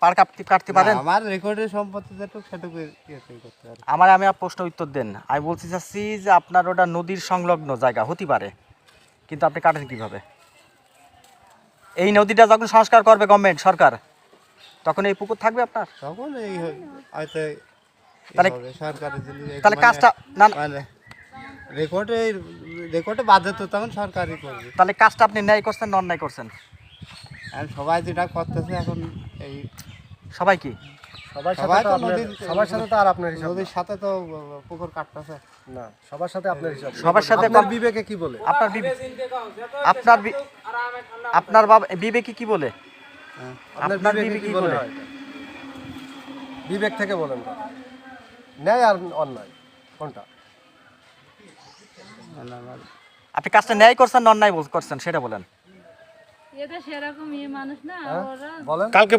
পার কাটতে পারেন? আমার রেকর্ডের সম্পত্তি যেটুকু সেটুকু করতে পারি। আমি প্রশ্ন উত্তর দেন। আমি বলতে চাচ্ছি যে আপনার ওটা নদীর সংলগ্ন জায়গা হতে পারে, কিন্তু আপনি কাটেন কিভাবে? এই নদীটা যখন সংস্কার করবে গভর্নমেন্ট সরকার, তখন এই পুকুর থাকবে আপনার? তখন এই হয়তো তাহলে সরকারের তাহলে কাজটা না রেকর্ডে বাধ্যতা তখন সরকারই করবে। তাহলে কাজটা আপনি ন্যায় করছেন না অন্যায় করছেন? আর সবাই যেটা করতেছে এখন এই সবাই কি সবাই তো নদীর সবার সাথে তো আর আপনার হিসাব নদীর সাথে তো পুকুর কাটতেছে। না, সবার সাথে আপনার হিসাব। সবার সাথে আপনার বিবেকে কি বলে? আপনার আপনার আপনার বাবা বিবেকে কি বলে? আপনার বিবেকে কি বলে? বিবেক থেকে বলেন তো। ন্যায় আর অন্যায় কোনটা? আপনি কাজটা ন্যায় করছেন না অন্যায় করছেন সেটা বলেন। এটা সেরকম মানুষ না ওরা বলেন। কালকে